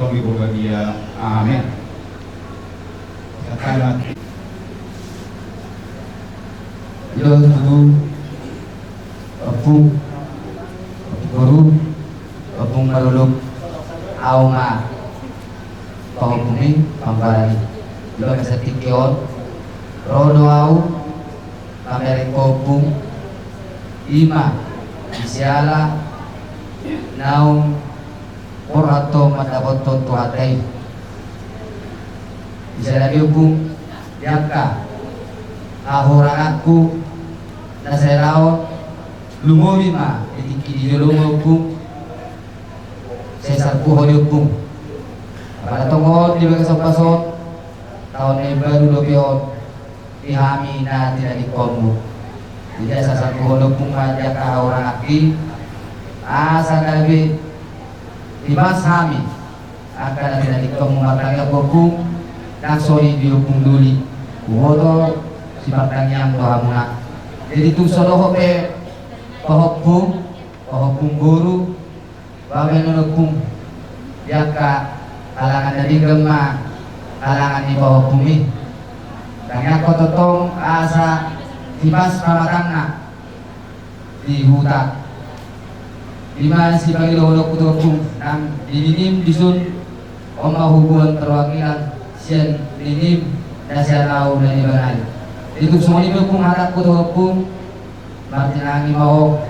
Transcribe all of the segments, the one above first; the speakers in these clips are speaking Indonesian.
kami berbahagia. Amin. Katakan Yo guru, guru, marulog, auma, pahupumi, pambarani. Yo sa tikyon, rodo au, kamerikopung, ima, isiala, naung, orato mataboton tuhatay. Isiala yukung, yaka, ahorang aku, naseraon, lumomi ma, itiki di lumogkung, sesar puho yukung. Pada tongon di bagian sopason, tahun ini baru dopion, dihami na tidak dikonmu. Tidak sesar puho yukung aja ka orang aki, asa nabi dimas hami, akan tidak dikonmu matangnya bokung, naksoni diukung duli, kuhoto si matangnya dohamuna. Jadi tu soloho pe pahopung guru bagai nunukung yaka kalangan dari gema kalangan di bawah bumi kanya ko totong asa tibas pamatangna di hutan di mana si bagi lolok kutopung nang diminim disun oma hubungan perwakilan sian dinim nasional dan ibarai itu semua ini pun harap kutopung martinangi mau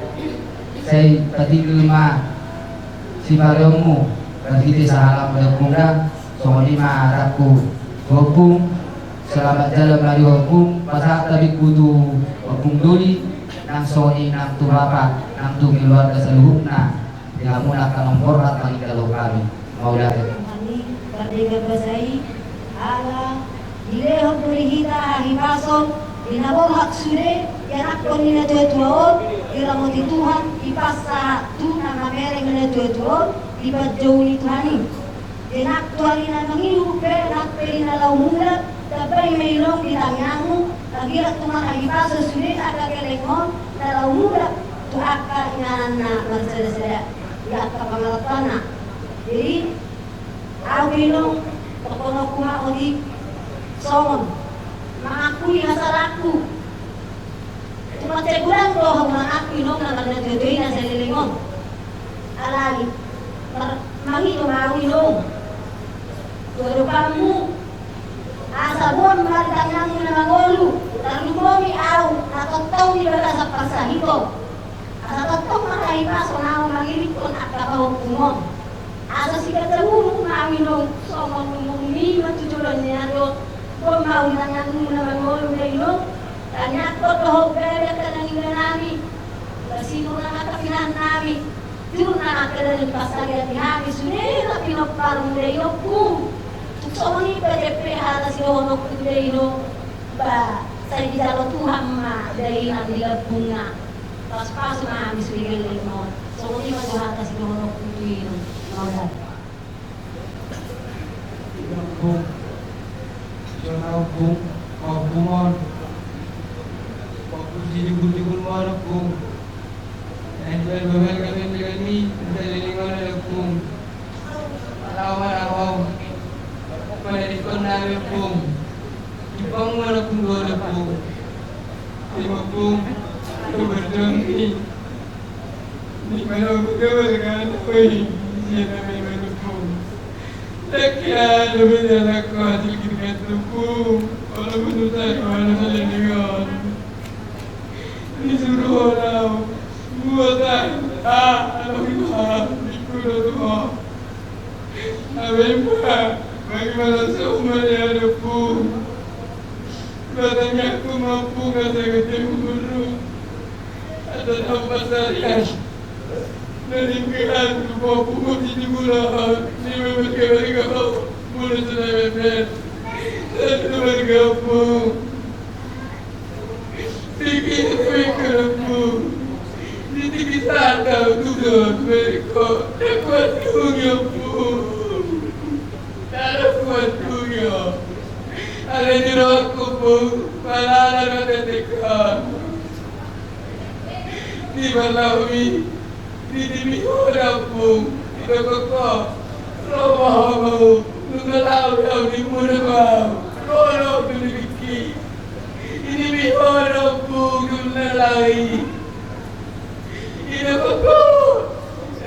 saya tadi lima si bariomu berhenti sahalam mendukungnya soalnya maraku hukum selamat jalan mari hukum pasal tadi kudu hukum duli nang soni nang tu bapak nang tu keluarga seluruhnya tidak mula akan memborat lagi kalau kami mau datang kami berdega basai ala dileho purihita himason dinabong hak sude yanak koni na tuwa-tuwaon iramoti Tuhan ipasa tunang na mereng na tuwa-tuwaon ibadyaw ni Tuhani yanak tuwali na nangihupe nakperi na laumulat tapay may ilong ditangyango nagirat tuman ang ipasa sude akakelengon na laumulat tuaka inanan na magsada-sada iyaka pangalatana jadi ang ilong pakono kumao di songon mengakui hasaraku cuma ceguran loh mengakui nong nang ada jodohin nang selilingon alali mangi to maui nong jodoh kamu asa bon maritang na mangolu tarumomi au natotong di bala sa pasahito asa totong makahipas na mangilikon at kapahukumon asa sikat sa ulo maui nong somong mumi matutulan niya do kung maulangan mo naman mo yung kayo, kanya ko to, kaya ka nang inanami, kasi mo na nakapinahan namin, doon na nakalalang pasagyan ni Hami, sunera pinagparang layo kung so ni pare-prehara si Ono Kudleino ba sa idalo Tuhan ma dahil ang nilabunga tapos paso na Hami suligaling mo so ni maguhata si Ono Kudleino maulan Jangan hukum, hukuman, fokus di dukun mana hukum, enjoy berbalik dengan ini, dari lingkungan hukum, awal, pada dikonal hukum, dibangun hukum dua hukum, hukum, berdengki, di mana hukum dengan koi, siapa yang hukum. Takkan lebih jalan kuat dikirkan tubuh kalau menuntut mana saling dengan disuruh orang buatan alhamdulillah dikulah Tuhan apa bagaimana seumur yang tubuh katanya aku mampu kata ketemu guru ada nampak saya dari pihak tubuh pukul di bulan ni berkali-kali kau boleh sudah benar dan bergabung fikir kamu di sana duduk mereka dapat dunia pun dalam kuat dunia ada di rokok pun malah ada dekat di Malawi di demi orang pun tidak kok mau mengalau yang di muda mau kalau berdiki ini bihara pun menalai ini aku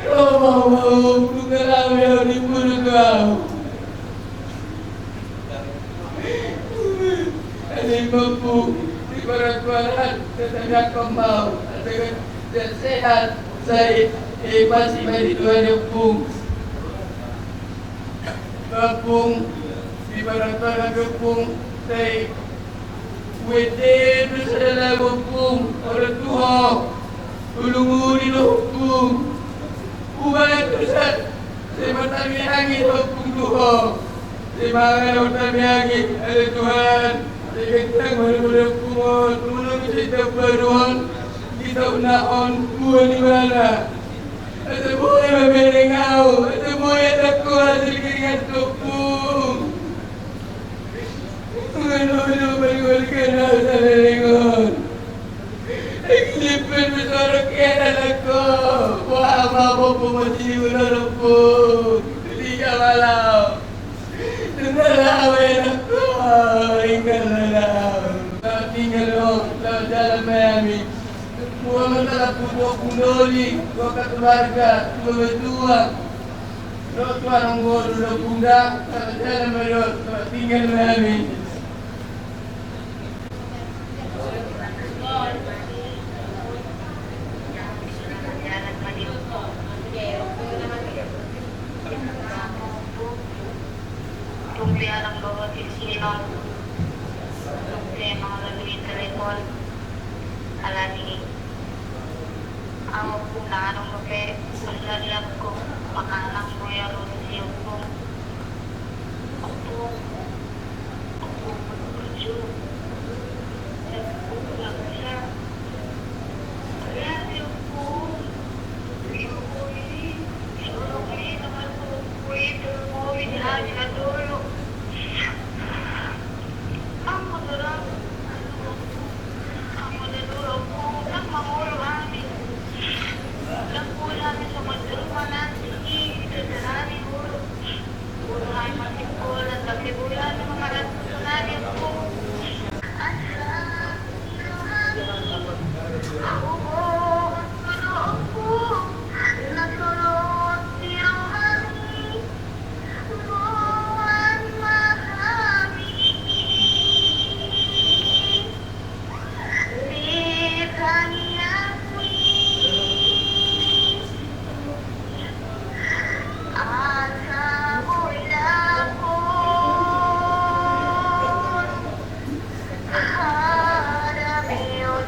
kalau mau mengalau yang di muda mau ada mampu di barat-barat tetapi aku mau dengan sehat saya masih bagi Tuhan yang Gabung di barat-barat gabung saya wede bersama gabung orang tua ulung-uli gabung ubah tersat saya matami angin gabung tua saya makan matami angin ada Tuhan saya kentang mana-mana kumon ulung kita baruan kita unaon buah di mana ada buah memerengau ada buah tak kuat dengan topung Ano baliwal ka na sa lalingon Naglipin mo sa rakyanan ako Wama mo pumasiwala ng pong Hindi ka malaw Nalawin ako Tinggal na lang Tinggal mo Sa jalan Miami Buwa mo tala puno kundoli Buwa katularga Buwa tuwang Tuan ang goro ng bunda Sa jalan Mario Tinggal Miami Tumpian ang bawat isinon. Tumpian mga gagawin telepon. Alani. Awag po na anong mape. Masalag ko. Makalang mo yung rosyo ko. Opo. Opo. Opo. Opo. Lang siya. Ayan yung po. Yung po ini. Yung ini naman po. Ito po. Hindi na dulo. Ang madurang. Ang madurang po. Ang mangulo amin. Lang po namin sa madurang natin. Ito na namin ulo. Ulo ay matipol at nakibulan ng mga rasunanin po. Asa. Ako po. Tulog po. Natulog. Tirong Buwan mahami di kanya asa mo'y dapon harap yun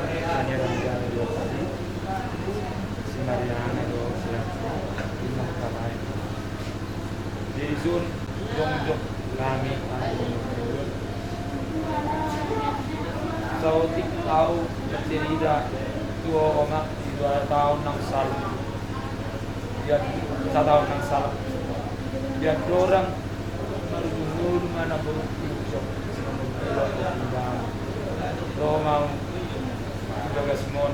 Pangeran Jaya dua tadi si Mariana do siap imam kamai di zon jongjok kami sautik tahu bercerita dua orang 2 tahun nang sal dia 1 tahun nang sal dia orang berumur mana berujung lo mau jaga semua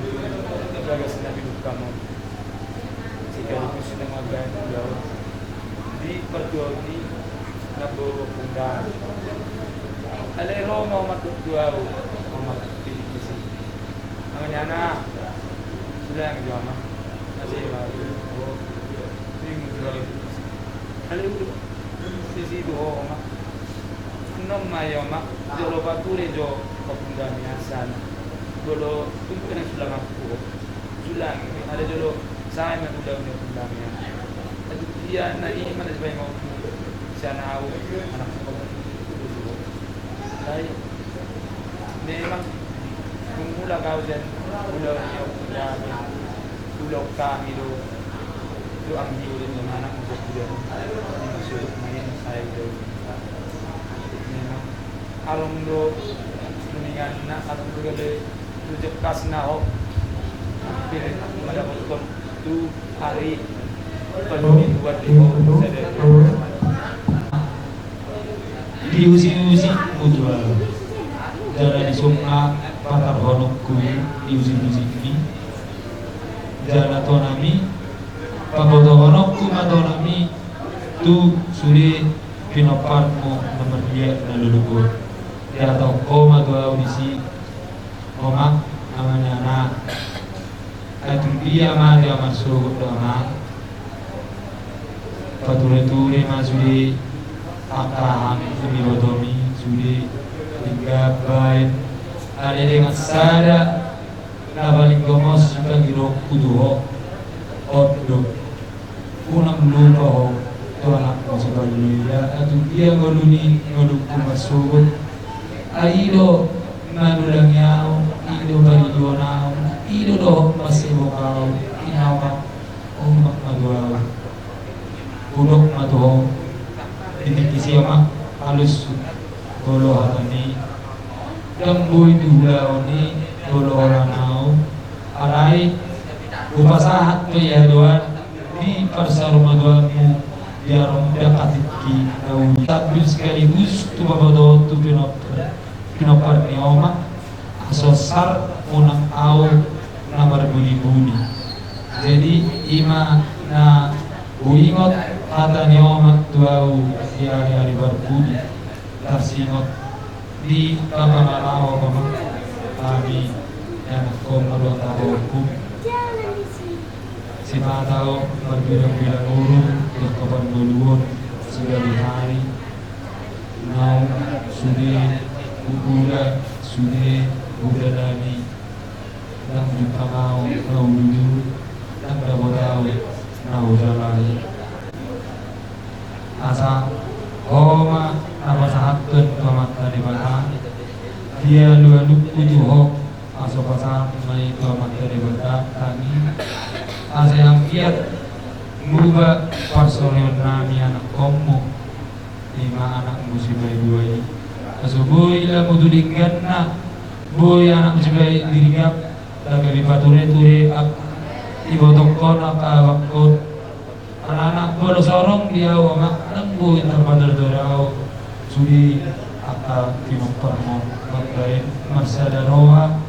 jaga senabi kamu jika itu sudah magai jauh di perjuangan ini nabo pundan ada lo mau masuk dua mau masuk di sini namanya anak sudah yang jual mah masih baru ini jual ada itu sisi itu mah enam mayo mak jolo bature jo pundan yasan dulu itu kan sudah ngaku sudah ada dulu saya yang udah pundangnya itu dia nah ini mana sebagai mau sana au anak dulu saya memang mula kau dan udah pundangnya udah kami itu ambil dengan anak untuk dia masuk main saya itu memang alung do mendingan nak alung do gede tujuh kasna ho pilih mendapatkan 2 hari penuh buat di usi mutual jalan di sumna patar honokku di usi ini jalan tonami paboto honokku matonami tu suri pinoparmo nomor dia nalulugur dia atau koma tu audisi koma namanya anak itu dia mah dia masuk dalam pature-ture masudi akahan semibodomi sudi digabain ada dengan sada nabaling gomos juga giro kuduho oddo unang lupa ho tuan aku sebagai itu dia ngoluk masuk aido manulang yao ido bari donao ido do masih bokau inawa umak madua budok matuho titik siapa halus bolo hatani damboy dula oni bolo oranau arai upasahat to ya doan di parsaruma doanmu biarong dakatiki au tabil sekaligus tu babado tu pinopar ni oma asosar unang au na berbunyi-bunyi. Jadi ima na uingot kata ni oma tu au di hari-hari berbunyi tarsingot di kapangalao kami yang komodon tahukum si patao berbilang-bilang urut ke kapan duluan sudah di hari nau sudah ubura sudah udalani dan juga mau dulu dan dapat nau jalani asa homa apa sahatun pamata di bawah dia lualuk tujuh aso pasang mai pamata di bawah kami asa yang kiat mubah personil nami anak komo 5 anak musibah 2 ini aso boy ila mudulingan na boy anak musibah dirigap lagi pature-ture ibotokon akawakot anak-anak bodo sorong dia wama boy terpadar dorao sudi aka kinopar mo magdain marsada roha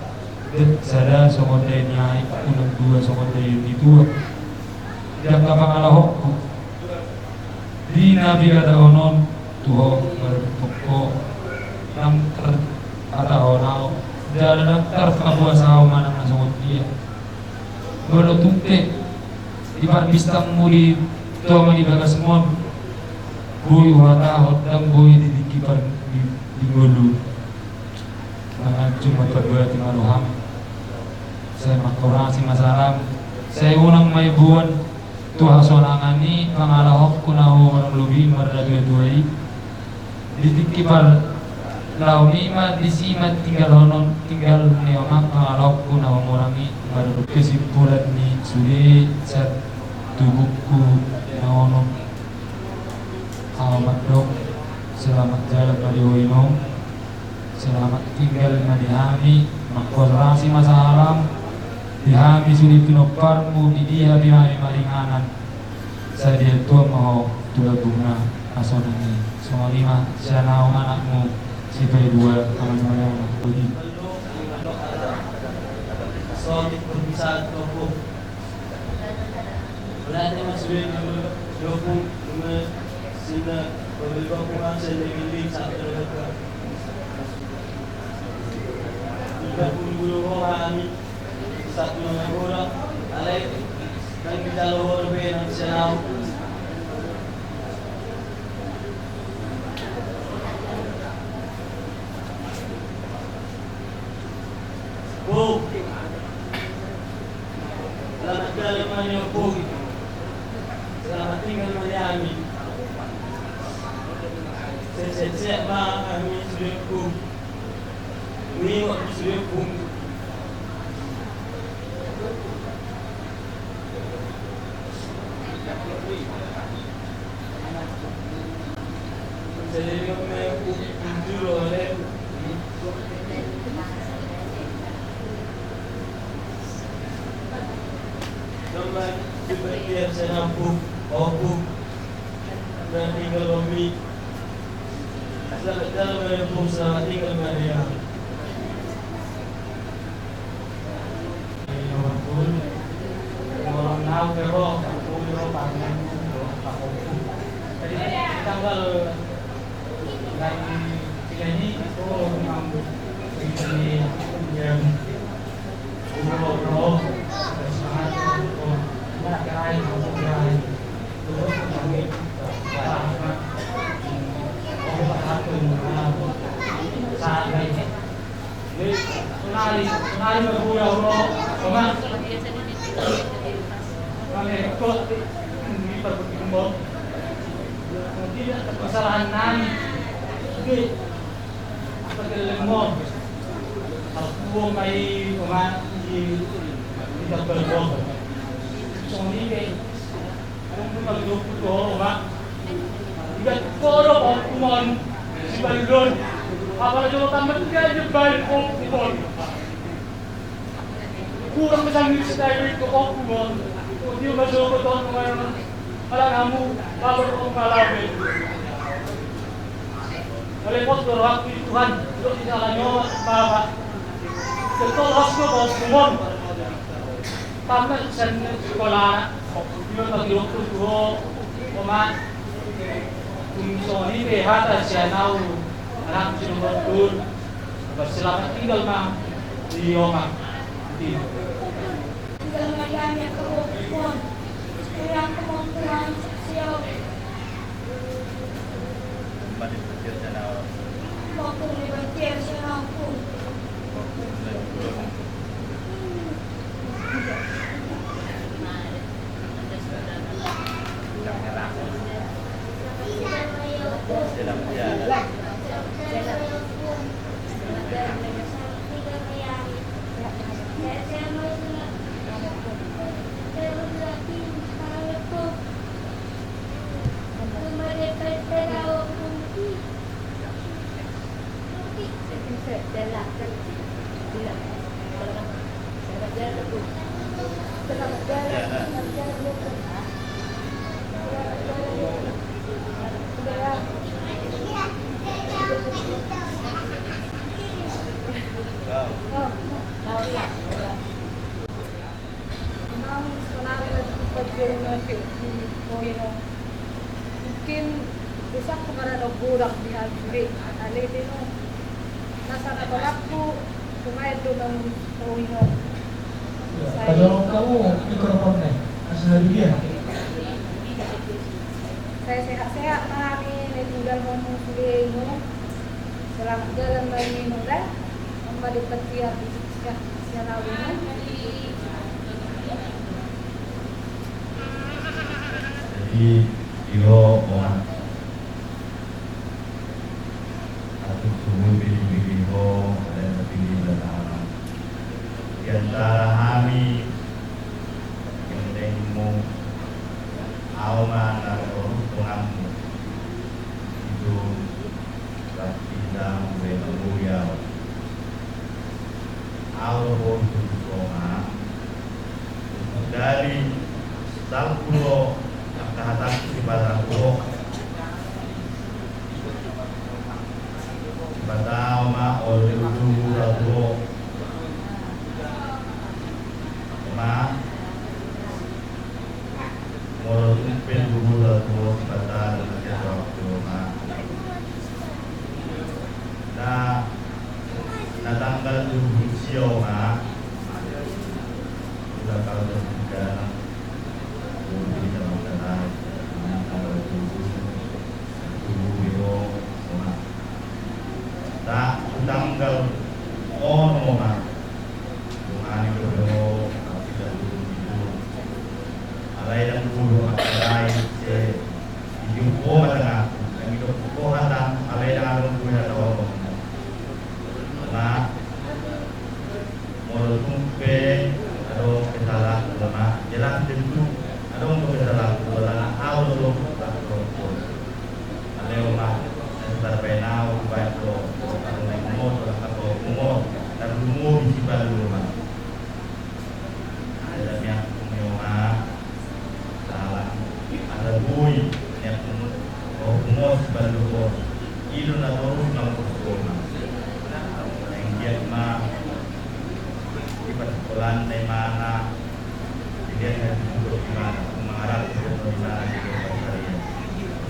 sada songonday nyai unang 2 songonday itu yang kapangalahok di nabi kata onon tuho berpoko nang kata onao dan nang terkabuasao manang nasongot dia bodo tukte ibar bistang muli tuama di bagas mon boy wata hodang boy didikipar di golu mangan cuma berdua timaluham saya makorasi masalah saya unang may buwan tuha sonangani pangalahok kunahu manang lubi mardagay tuhay didikipar Launima disimat tinggal honon tinggal neomak mengalok kuna mengurangi baru kesimpulan ni sudah set tubuhku naono alamat dok selamat jalan pada wino selamat tinggal madihami mengkonservasi masa alam dihami suri pinoparmu di dia bihami maringanan saya tua mau tulah bunga asonani soalima sianau anakmu si dua aman-aman begini. So, berbisa toko. Berarti masih toko sini berbisa kurang sedikit satu lepas. Jika puluh orang satu orang, alai dan kita luar biasa senang. Bu, selamat jalan menuju Bu. Selamat tinggal Miami. Saya kami sudah Bu. Ini waktu sudah Bu. Jadi kami jujur oleh Nomor dibertiap senampu, opu, dan tinggal bumi. Selamat dalam menempuh, selamat tinggal Maria. Nomor pun, orang tahu kero, aku kero pangan, aku. Jadi tanggal tiga ini, aku memang ini yang umur Sunari berbuah Allah, Oma. Kami ikut di perbukiman. Tidak kesalahan nani. Oke, seperti lemon. Aku mai Oma di terberbuah. Soalnya kayak aku kalau dulu Oma. Jika koro okuman si balon. Apalagi kalau tambah dia jebal okuman. Kurang besar style itu okuman. Dia masuk ke tahun kemarin. Kalau kamu baru mengalami. Repot berwaktu Tuhan. Untuk di jalannya Bapak. Setelah hasku okuman. Tambah sekolah. Dia bagi waktu Tuhan. Oma. Ini behata sianau. Anak nomor 2 berselamat tinggal Mang di Oma. Tinggal Mariana kebun, yang kemampuan siap. Waktu libertir senangku. Mungkin bisa kemarin budak di Alfred, alih dino. Nasa nabalakku, kumain doon ng Pawino. Kalau kamu mikrofonnya, asal dia. Saya sehat-sehat marami, tinggal ngomong Pawino. Selamat jalan lagi muda, membalik petiar siya rawin. Jadi yo orang atau semua sarahami mo auma na tungamu itu katindang benamuya auro koma dari sangkulo kahatan di barang buhok Batauma oleh ujung buhok ma morotun pendulu buhok batal ma na tanggal 7 sio ma sudah kalau sudah di dalam tanah tanggal 7 biro ma tak tanggal ono ma tungani biro tidak dulu alai dan dulu alai se jumpo matanga kami do ko hata alai dan alun punya tawo ma moro tumpe ado ketala lama jelas tentu ado untuk ketala bola awal lo alai ma terbenau baik lo umur atau umur dan umur di baru mah ada yang umur salah ada bui yang umur baru itu nato nama sekolah yang dia mah di persekolah di mana dia harus duduk di mana mengarah ke di mana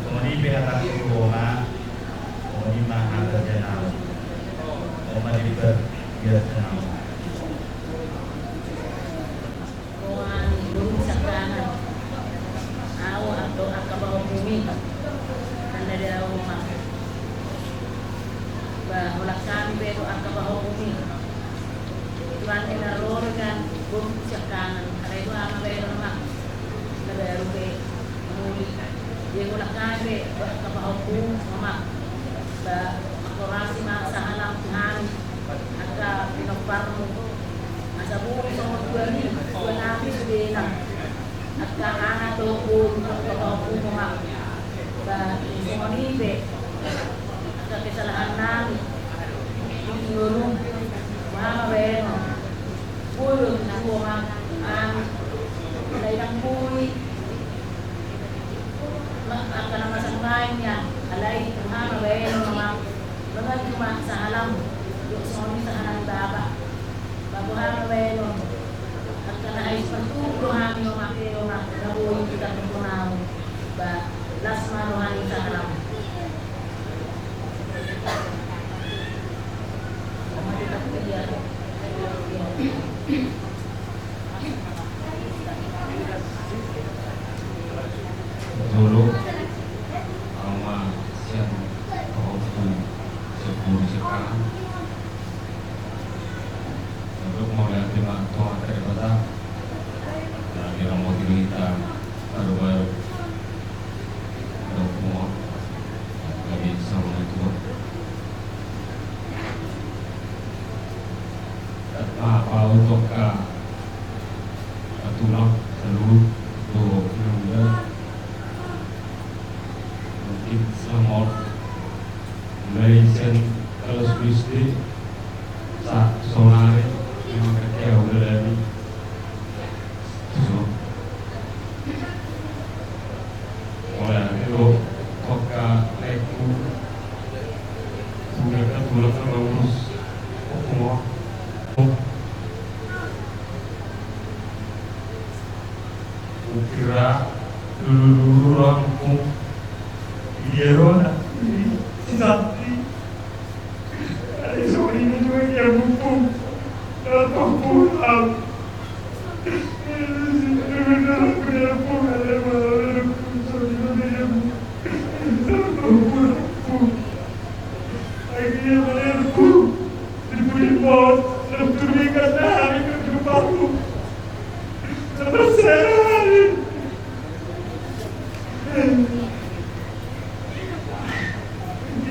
kemudian pihak sekolah kemudian ada jenal Oma dilibat biasa nama. Kuan burung sakrangan. Aw atau akabaw bumi. Anda dia rumah. Ba ulak kami bedo akabaw bumi. Tuan inaror kan burung sakrangan. Ada itu ama bedo nama. Kada rupe muli. Dia ulak kami bedo akabaw bumi mama. Ba korasi masa alam Tuhan agak pinopar mo masa buhay sa mga tuwari tuwan namin sudah agak anak tulog pagkakaupo mga sa manibe agak kesalahan namin yung mga beno pulong na mga ang layang buhay agak namasang lain niya alay mga beno mga mga cuma sa alam yung soni sa alam baba bago hamawelo at kanais pagturo kami yung makeo nabuhin kita ng punaw ba las manuhan sa alam dulu sama siang sepuluh sekarang untuk mulai terima Tuhan daripada dan kita mau kita baru-baru semua kami sama itu apa untuk tulang seluruh untuk mungkin semua Malaysian kalau Kristi saat sonare yang kaya udah dari so mulai itu toka leku sudah tulang bagus semua ukira dulu rampung dia rona Santi, adesso ini juga yang mumpung atau pulang.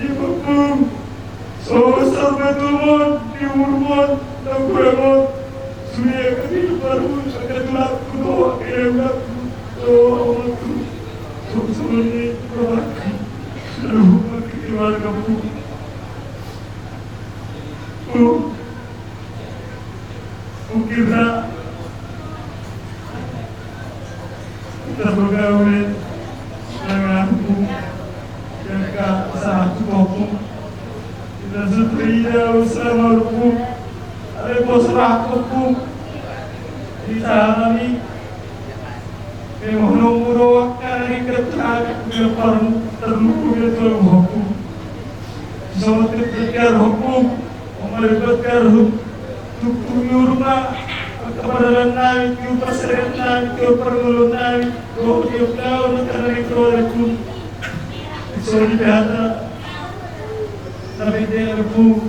Ibu Kami baru kebetulan kuno kira oh sebenarnya aduh keluarga bu kira kita bergaul dengan bu yang satu buku kita setia bersama bu ada bos rakyat bu di sana nih memang karena keterangan keparu terluka itu hukum sama terdekat hukum melibatkan hukum rumah kepada naik ke pasar naik ke pergulung naik ke kau karena itu hukum sorry ada tapi dia hukum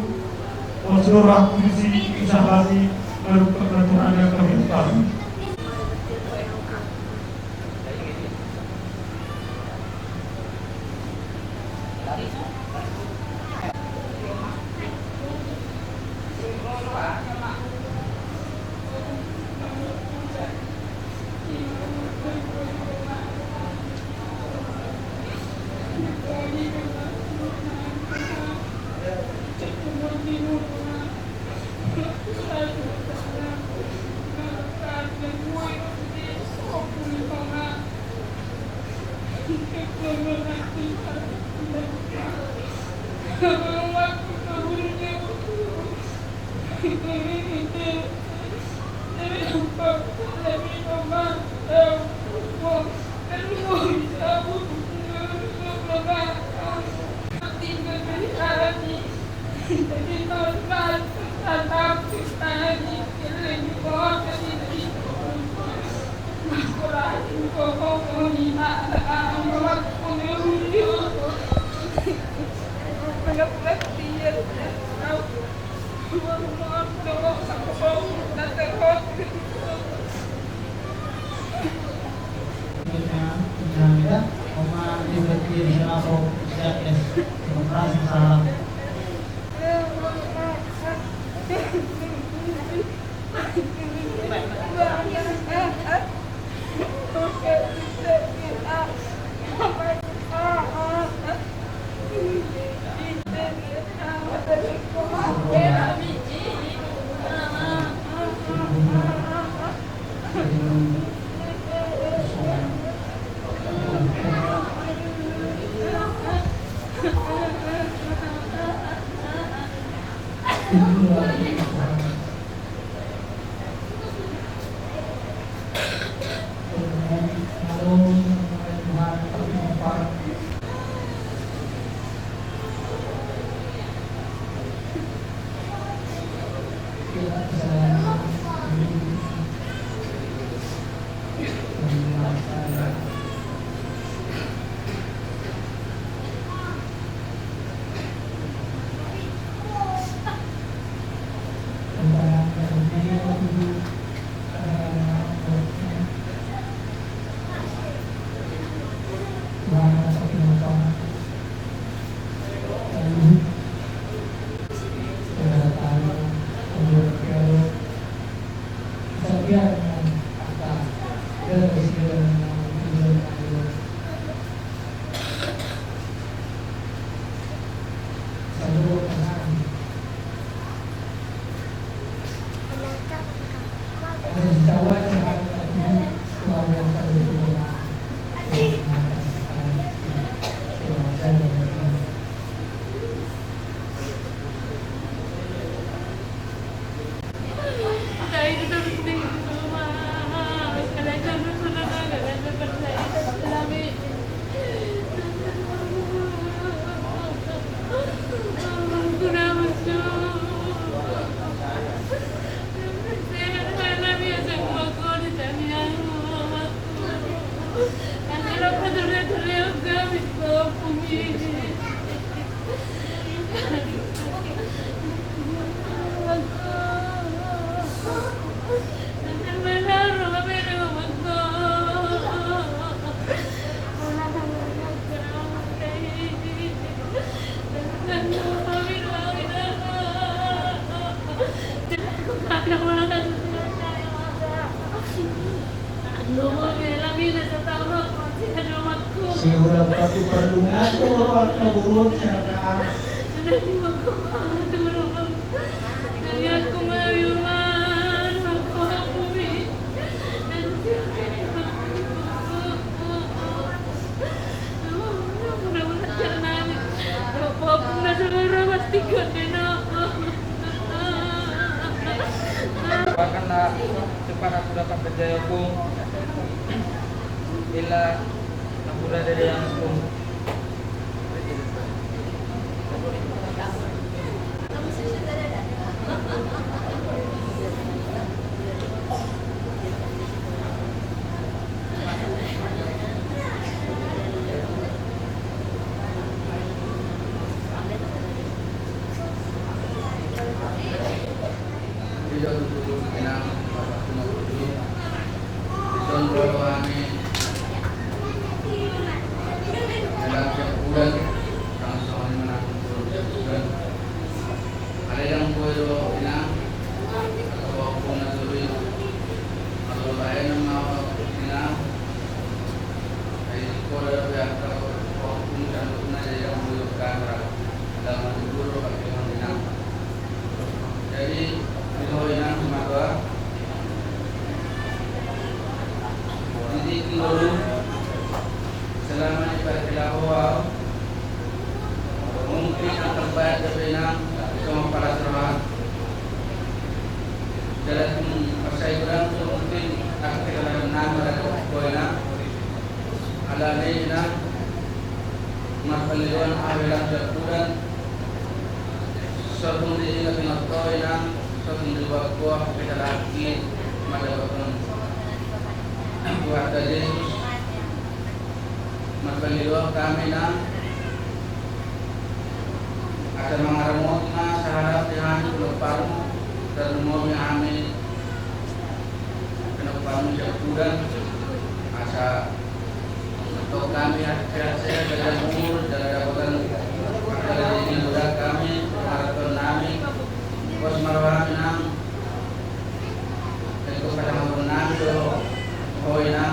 unsur aku sih sahabat merupakan peraturan yang kami tahu. Lumo bilang ini setahun masih ada waktu. Siguro pati perlungan ko at naburot siya ka. Sudah dimakuman dulu. Kalian kumayuman aku hapumi. Mudah-mudahan jangan apapun saudara pastikan dina. Doakanlah cepat aku dapat berjaya hukum. Bila aku berada di dalam hukum. Jadi itu yang semoga jadi dulu selama diperkirakan mungkin yang terbaik kepenang semua para serah dalam pasai kurang mungkin akhirnya nama dan koina ala neina marpaliwan awilan terkurang Satu di ingat koina satu di bawah kita lagi mendapatkan kuasa Yesus marpaliwan kami na akan mengaramot na saharap Tuhan penuparmu dan umum kami penuparmu jakudan asa untuk kami akhirnya dalam umur dalam dapatan dari ini sudah kami maraton nami pos marwah nang itu kadang nang do hoina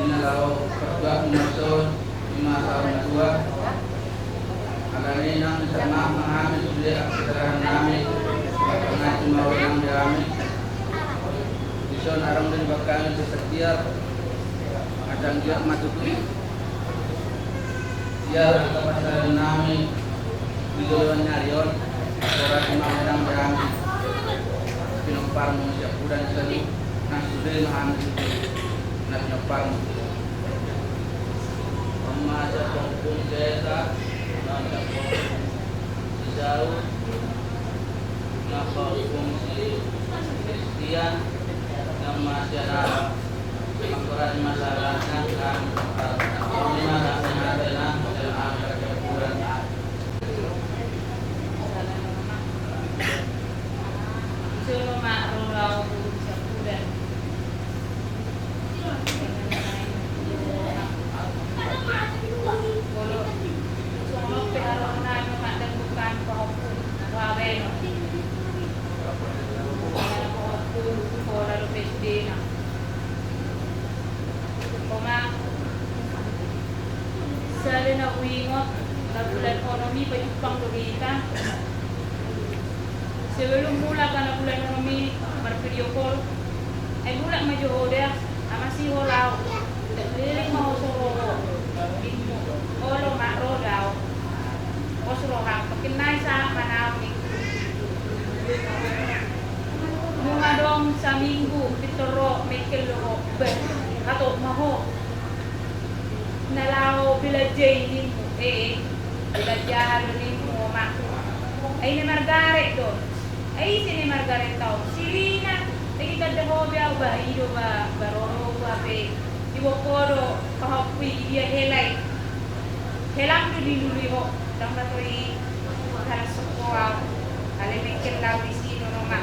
inalau kedua musuh 5 tahun kedua alani nang sama mengambil sudah kesalahan nami karena cuma orang kami dison arang dan bakal setiap adang dia matuki dia kesalahan nami di dalam nyarion orang cuma orang kami pinopar manusia budan seni nah sudah mengambil nah pinopar masa pun desa jauh ngapa fungsi Kristian yang masyarakat ukuran masyarakat kan mana ada dalam keburan Solo makrulau sebulan Sali na uingot na bulan ekonomi payupang logika. Sebelum mula kana bulan ekonomi bervideo call, ay mula medyo oda, amasi holau, lirik mau soro, olo makro daw, osrohang pakinay sa manawing. Mumadong sa minggu pitoro Michael Loro kato maho nalao bila jay ni mo bila jahalo ni mo ma ay ni Margaret do ay si ni Margaret tao Sirina lagi kada ho biya ba ido ba baroro ba pe ibo kodo kahapui dia helai helang du diluli ho dang na toy halas ko ale Michael law di sino no ma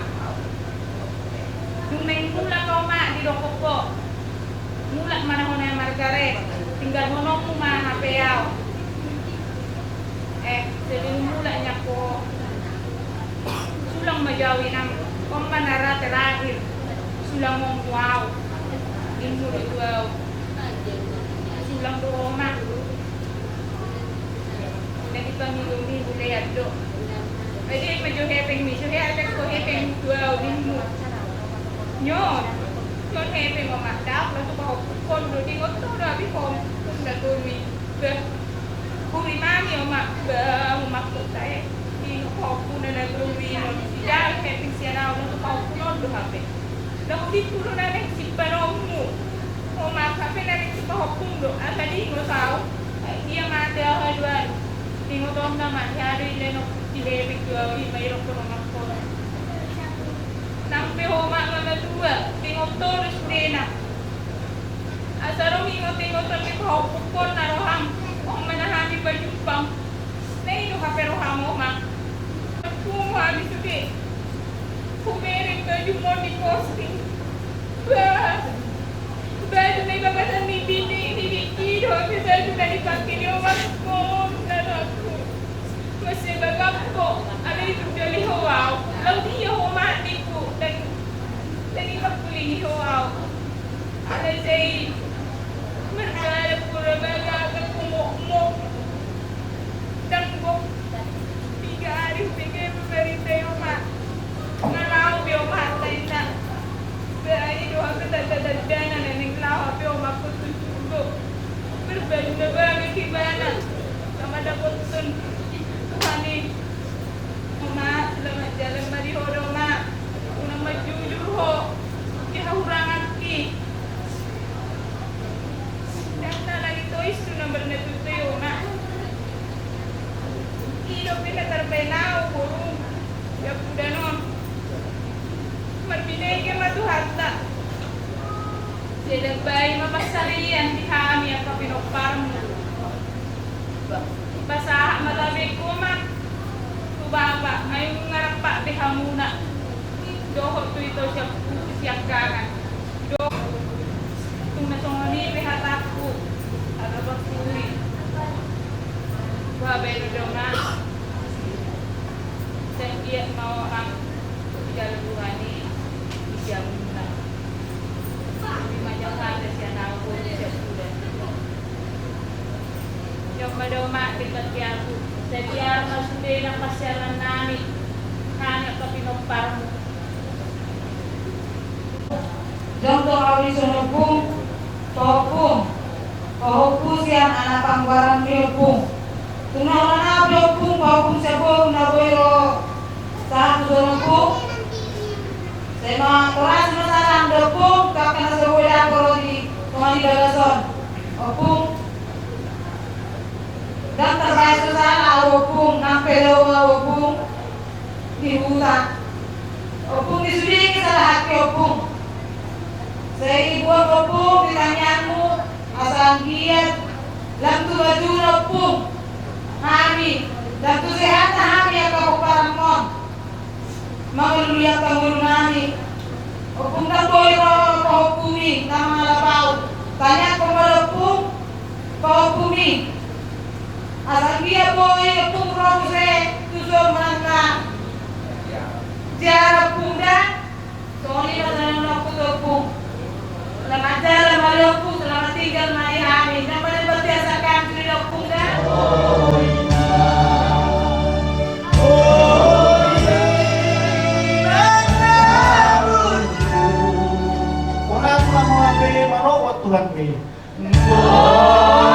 nung may mula ka ma di dokoko mula manahon na Margaret tinggal honong mo mahapeaw jadi mula niya ko sulang majawi ng pambanara terakhir sulang mong wow ilmu itu silang do mak dan itu mi boleh ada jadi maju hepeng mi so ada ko hepeng dua ilmu nyot nyot hepeng mak dak lalu kau kon do di ngoto do abi kon da tu mi ke kuri mami mak mak saya di kau pun ada tu mi tidak hepeng siara lalu kau pun do hape lalu di pun ada siparomu mak hape na si pahopung do akadi ngo sao dia mate haduan tingo tom na man hari le no dilebik dua wi mai ro kono makko nang pe ho ma na dua tingo torus dena asaro mingo tingo to mi pahopung kon na roham o manahani bajumpang nei no hape roham o ma ku ma bisuke ku mere baju mo di posting Baru naik bapak ni bini doa kita sudah dipakai di rumah sekolah dan aku masih bagapko ada itu dari hawau lalu dia homa diku dan ibu kuling hawau ada saya mereka pura baga aku mau dan gua 3 hari pikir beri saya homa ngalau dia homa saya berani doa kita dana nenek lau api om aku tujuh berbaju banget gimana sama dapat sun Tuhan ini oma selamat jalan mari horo ma unang majujur ho dihaurangan ki dan lagi to isu nomor netutu oma hidup kita terbenau burung ya udah non Marbineke matu harta. Jadi bayi mapasarian di kami apa pinoparmu. Basa matabi ko mak. Kubaba ngayong ngarap pa bihamuna. Doho tu ito siap kanan. Doho tung nasongoni bihataku. Ada bakuri. Babe do na. Saya mau orang jalan duani siang na. Di majang ada siang aku siap sudah. Yang madoma dekat aku. Setiap masude na pasyaran nani. Kana ka pinopar mo. Jonto awli sunupung topung. Kahupung siang anak pangwaran milpung. Tunaran na bilpung kahupung sebong na boyro. Satu sunupung. Tema kelas masalah depung kakek sebulan kalau di kemari bagason opung dan terbaik susah opung nampel opung di hutan opung disudi salah hati opung saya ibu opung ditanyamu asal giat lam tu baju opung hari dan tu sehat hari yang kau paramon Maululia kangurunani opung na boy ro pahukumi na mga labaw tanya kung malupung pahukumi asang dia boy opung ro kuse tuso manangka jara punda soni masalah no kutopung selamat jalan malupung selamat tinggal mari hari namanya berbiasakan sudah opung dah Tuhan me. Oh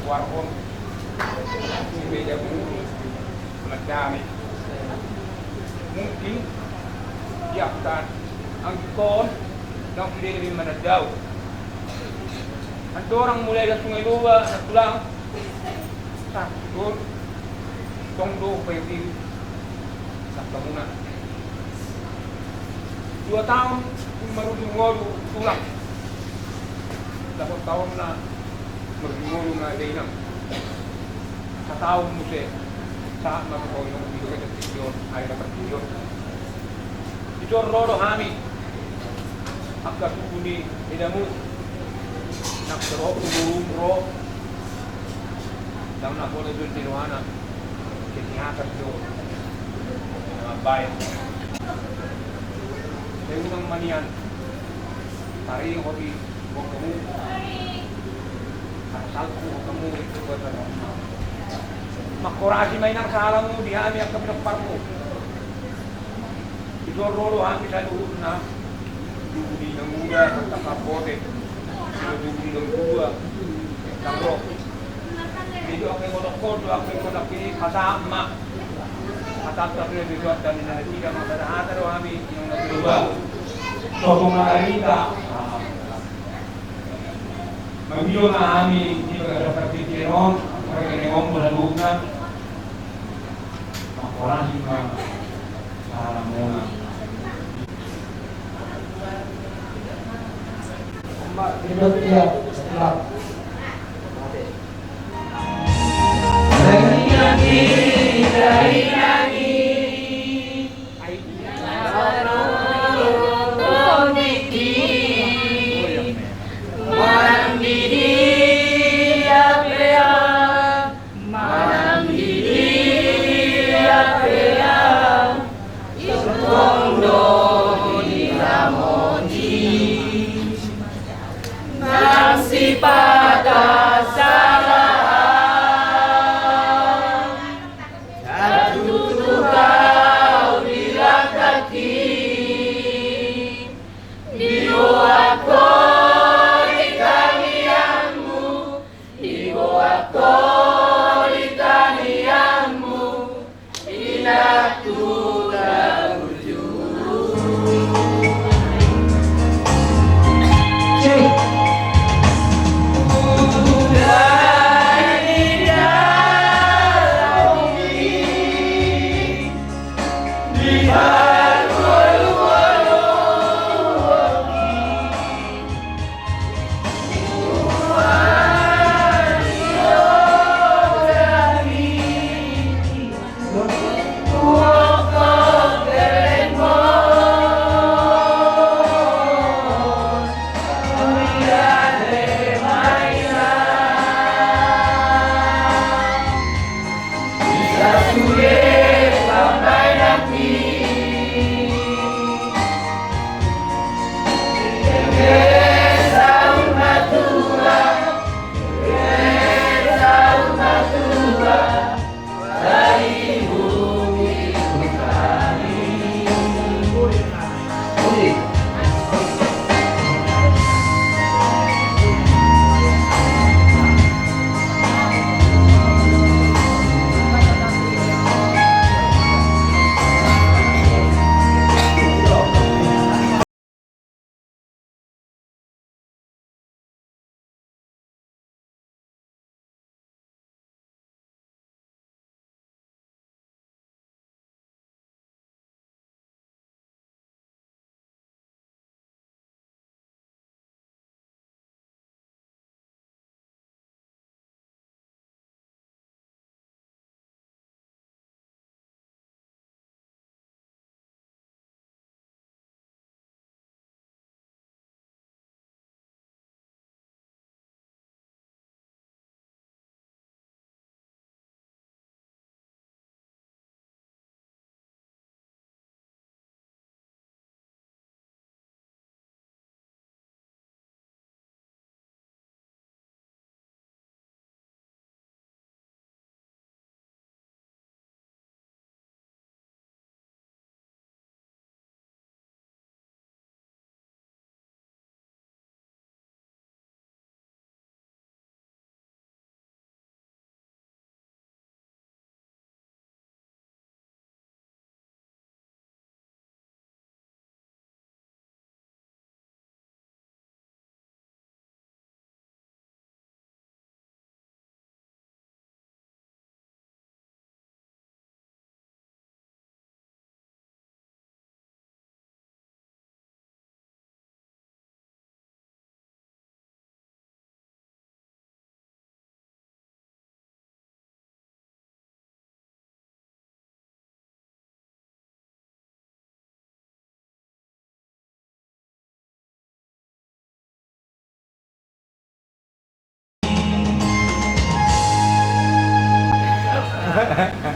warung di meja bumi menjadi mungkin siapkan angkon yang tidak lebih menjauh. Ada orang mulai dari Sungai Loba, pulang, takut, tongdo, pergi, tak bangunan. 2 tahun merujung pulang. 8 tahun na merujung na dainam. 1 tahun musik saat makakoy ng video ka televizyon ay nakatulog. Ito rodo kami agak tukuni idamu nakro umuro daw na boleh dun dinuana kinihakat do bayad. Saya unang manian tari yung hobi huwag kamu salpo huwag kamu ito ba makurasi may nang salam mo di kami ang kapinagpar mo ito rolo kami sa luhod na duli ng muda pagkakapote duli ng buwa karo dito ang monokod ang monokini kasama atap-atap na dito at dali na natika masadahatan o kami yung nagluwa so kung makarita magbiyo na kami hindi magkakasap titiron magkakinikom mo na luhod na makurasi mga salam muna Hidup dia setelah Wah.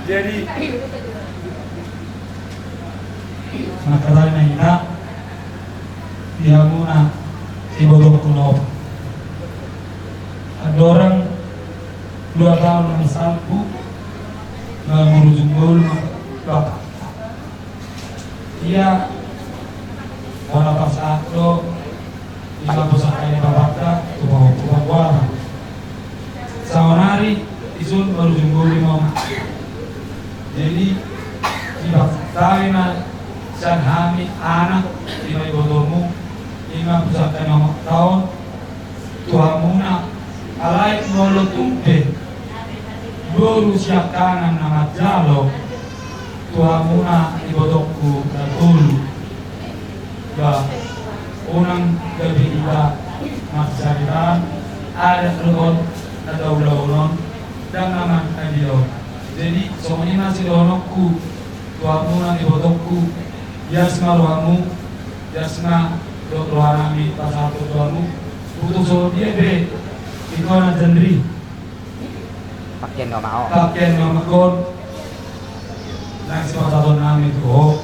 Jadi nakatay na ina dia muna ibodok kuno. Ada orang 2 tahun ng sampu na murujunggol bapak. Iya wala pa sa ato ima po sa kanya babakta tumawa sa onari isun murujunggol mo. Jadi tayo na siyan hami anak di may bodomu 5 tahun tuha muna alay nolo tumpe baru siya kanan na majalo tuha muna ibodokku na tulu ba unang gabi ita magsaritaan ada roon na daulaw dan naman adiyo. Jadi semuanya si donokku tuha muna ibodokku yasma rohamu yasma rohanami pasatu tuhamu putus so dia be ikaw na jandri Pakyan nggak mau. pakyan ng makon nagsimang sa namin ko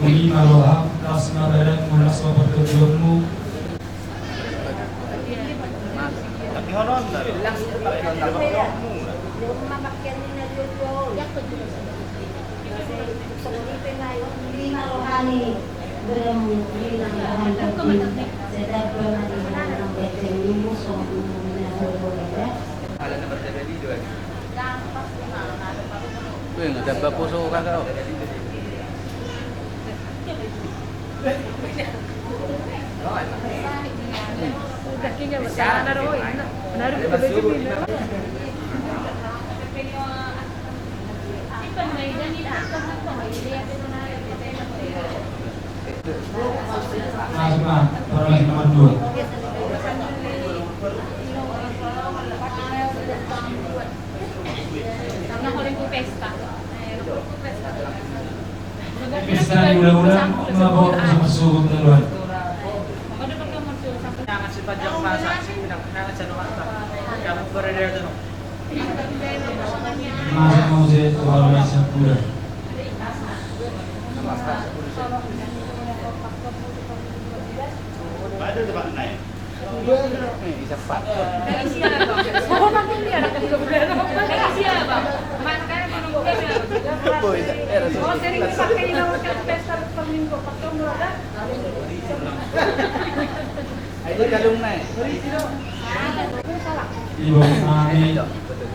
muli maroham tas mabalang mula sa pagtutuyon mo Tapi honon na. Yung mamakyan nila dito, sumulipin na yung hindi marohani. Berang bilang rohani sedap bermana ng beteng yung muso na hulog. Alam na berterjadi juga. Wih, nggak ada puso kakak. Udah kayaknya besar naruh ini. Menaruh ke baju ini. masuk na para lagi nomor 2 Karena huling ko pesta. pesta di ulang-ulang mabawa ko sa masugod na luwan Kailangan si Padyang Pasa, kailangan sa Nuwanta. Kaya mo bereder doon. masuk mo sa tuwala sa kuda Ada tempat naik. Bisa pak. Dari siapa? Oh, makin dia anak juga bener. Dari siapa? Makanya menunggu dia. Oh, sering dipakai nomor kartu pesta peminggu. Pakai nomor ada? Itu kalung naik. ibang nami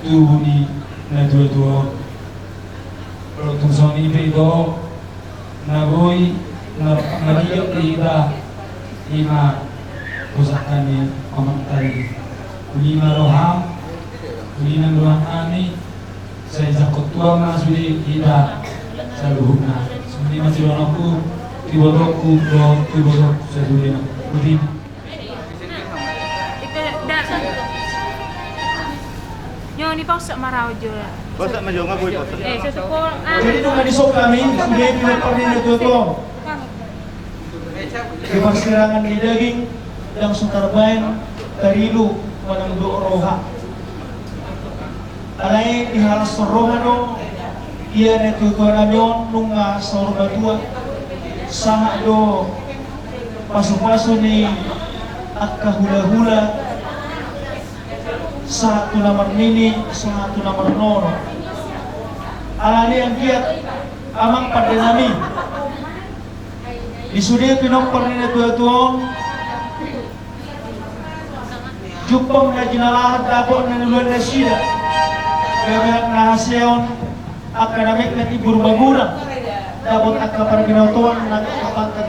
tubo ni na dua kalau tungso ni ito na boy na naliyok kita ima usakan ni pamantay lima roham lima roham ani sa isa kutua na suli kita sa luhog na suli masiron ako tibodok sa suli na udin Yo, ni pausa maraw jo. Bosak maju nggak boleh bosak. Sesuko Jadi nung nadisok kami, sudah pinagparin na ito. Kipagsirangan ni daging yang sukarbayan karilu manang roha. Alay ihalas sa rohano iya na tutuan namin nung sa urbatua sa do paso-paso ni at kahula-hula satu nomor nini, satu nomor nono. Alani ang kiat amang padenami. Isudi pinompor ni natuatuong jupang na ginalahat dapo na nuluan na sila. Kaya nahasyon akademik na iburbagurang dapat akaparginautuan na kapagkat